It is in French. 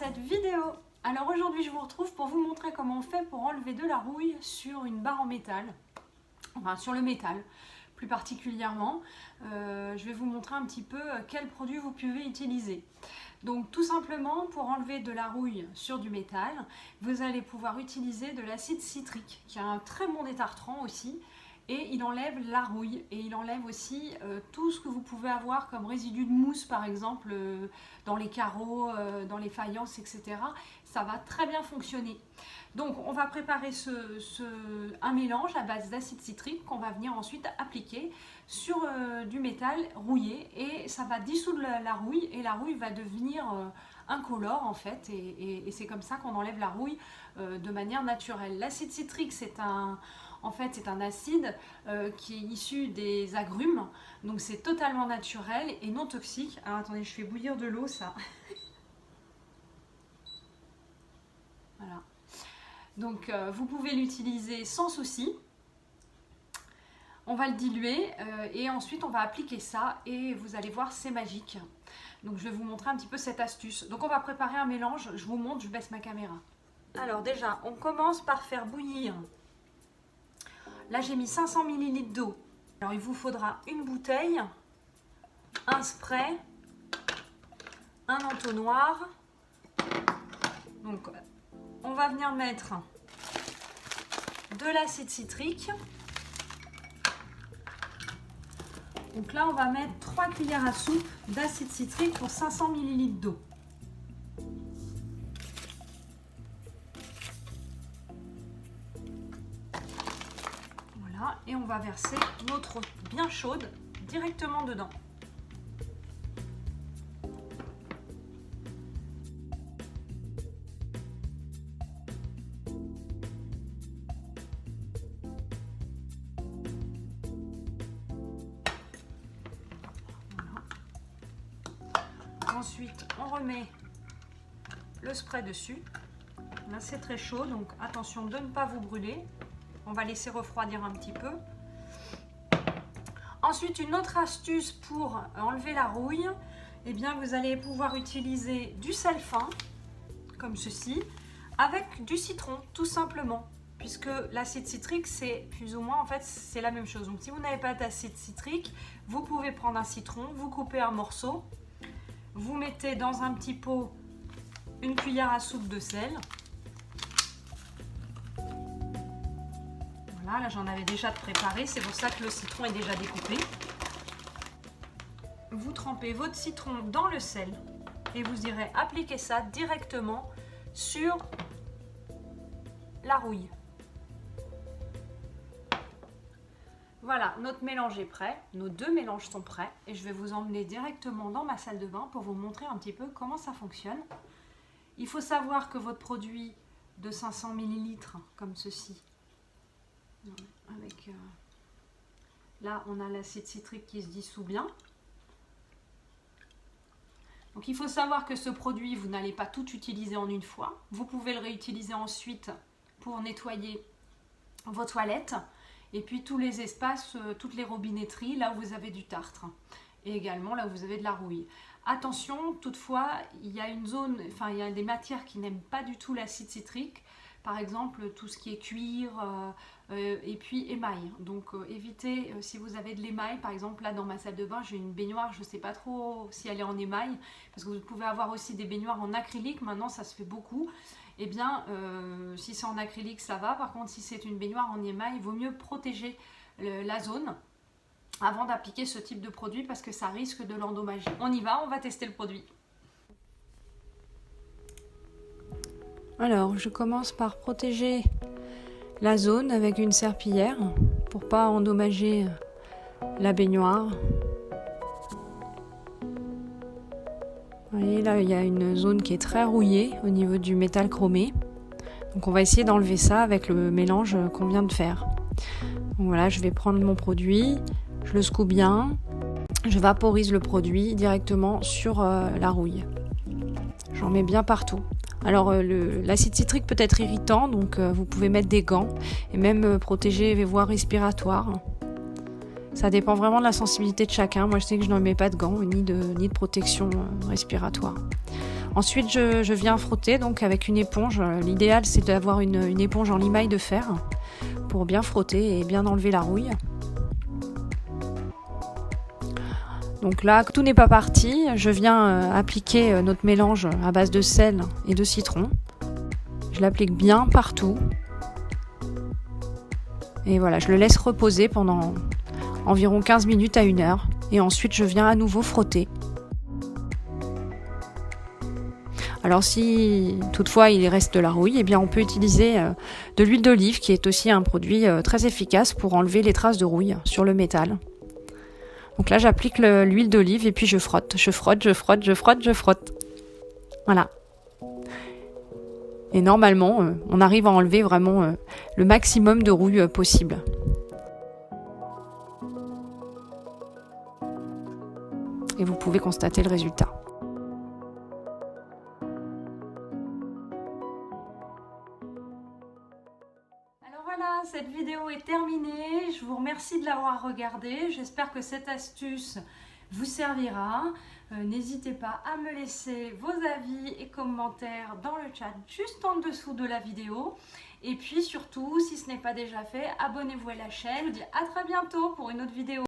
cette vidéo. Alors aujourd'hui je vous retrouve pour vous montrer comment on fait pour enlever de la rouille sur une barre en métal, enfin sur le métal plus particulièrement. Je vais vous montrer un petit peu quels produits vous pouvez utiliser. Donc tout simplement pour enlever de la rouille sur du métal, vous allez pouvoir utiliser de l'acide citrique qui a un très bon détartrant aussi. Et il enlève la rouille et il enlève aussi tout ce que vous pouvez avoir comme résidu de mousse par exemple dans les carreaux, dans les faïences, etc. Ça va très bien fonctionner. Donc on va préparer un mélange à base d'acide citrique qu'on va venir ensuite appliquer sur du métal rouillé et ça va dissoudre la rouille et la rouille va devenir incolore en fait et c'est comme ça qu'on enlève la rouille de manière naturelle. L'acide citrique en fait, c'est un acide qui est issu des agrumes, donc c'est totalement naturel et non toxique. Alors attendez, je fais bouillir de l'eau, ça. Voilà. Donc vous pouvez l'utiliser sans souci. On va le diluer et ensuite on va appliquer ça et vous allez voir, c'est magique. Donc je vais vous montrer un petit peu cette astuce. Donc on va préparer un mélange, je vous montre, je baisse ma caméra. Alors déjà, on commence par faire bouillir. Là, j'ai mis 500 ml d'eau. Alors, il vous faudra une bouteille, un spray, un entonnoir. Donc, on va venir mettre de l'acide citrique. Donc là, on va mettre 3 cuillères à soupe d'acide citrique pour 500 ml d'eau. Et on va verser notre eau bien chaude directement dedans. Voilà. Ensuite, on remet le spray dessus. Là, c'est très chaud, donc attention de ne pas vous brûler. On va laisser refroidir un petit peu. Ensuite, une autre astuce pour enlever la rouille, eh bien, vous allez pouvoir utiliser du sel fin, comme ceci, avec du citron, tout simplement. Puisque l'acide citrique, c'est plus ou moins, en fait, c'est la même chose. Donc, si vous n'avez pas d'acide citrique, vous pouvez prendre un citron, vous coupez un morceau, vous mettez dans un petit pot une cuillère à soupe de sel. Là, j'en avais déjà préparé, c'est pour ça que le citron est déjà découpé. Vous trempez votre citron dans le sel et vous irez appliquer ça directement sur la rouille. Voilà, notre mélange est prêt, nos deux mélanges sont prêts et je vais vous emmener directement dans ma salle de bain pour vous montrer un petit peu comment ça fonctionne. Il faut savoir que votre produit de 500 ml comme ceci, avec là on a l'acide citrique qui se dissout bien. Donc il faut savoir que ce produit vous n'allez pas tout utiliser en une fois, vous pouvez le réutiliser ensuite pour nettoyer vos toilettes et puis tous les espaces, toutes les robinetteries là où vous avez du tartre et également là où vous avez de la rouille. Attention, toutefois il y a une zone, enfin il y a des matières qui n'aiment pas du tout l'acide citrique. Par exemple, tout ce qui est cuir et puis émail. Donc évitez, si vous avez de l'émail, par exemple là dans ma salle de bain, j'ai une baignoire, je ne sais pas trop si elle est en émail, parce que vous pouvez avoir aussi des baignoires en acrylique, maintenant ça se fait beaucoup. Eh bien, si c'est en acrylique, ça va. Par contre, si c'est une baignoire en émail, il vaut mieux protéger la zone avant d'appliquer ce type de produit, parce que ça risque de l'endommager. On y va, on va tester le produit. Alors, je commence par protéger la zone avec une serpillière pour pas endommager la baignoire. Vous voyez, là, il y a une zone qui est très rouillée au niveau du métal chromé. Donc, on va essayer d'enlever ça avec le mélange qu'on vient de faire. Donc, voilà, je vais prendre mon produit, je le secoue bien, je vaporise le produit directement sur la rouille. J'en mets bien partout. Alors l'acide citrique peut être irritant, donc vous pouvez mettre des gants et même protéger les voies respiratoires. Ça dépend vraiment de la sensibilité de chacun. Moi je sais que je n'en mets pas de gants ni de protection respiratoire. Ensuite, je viens frotter donc avec une éponge. L'idéal, c'est d'avoir une éponge en limaille de fer pour bien frotter et bien enlever la rouille. Donc là, tout n'est pas parti. Je viens appliquer notre mélange à base de sel et de citron. Je l'applique bien partout. Et voilà, je le laisse reposer pendant environ 15 minutes à 1 heure. Et ensuite, je viens à nouveau frotter. Alors si toutefois il reste de la rouille, eh bien on peut utiliser de l'huile d'olive qui est aussi un produit très efficace pour enlever les traces de rouille sur le métal. Donc là j'applique l'huile d'olive et puis je frotte, je frotte, je frotte, je frotte, je frotte. Voilà. Et normalement on arrive à enlever vraiment le maximum de rouille possible. Et vous pouvez constater le résultat. Voilà, cette vidéo est terminée. Je vous remercie de l'avoir regardée. J'espère que cette astuce vous servira. N'hésitez pas à me laisser vos avis et commentaires dans le chat juste en dessous de la vidéo. Et puis surtout, si ce n'est pas déjà fait, abonnez-vous à la chaîne. Je vous dis à très bientôt pour une autre vidéo.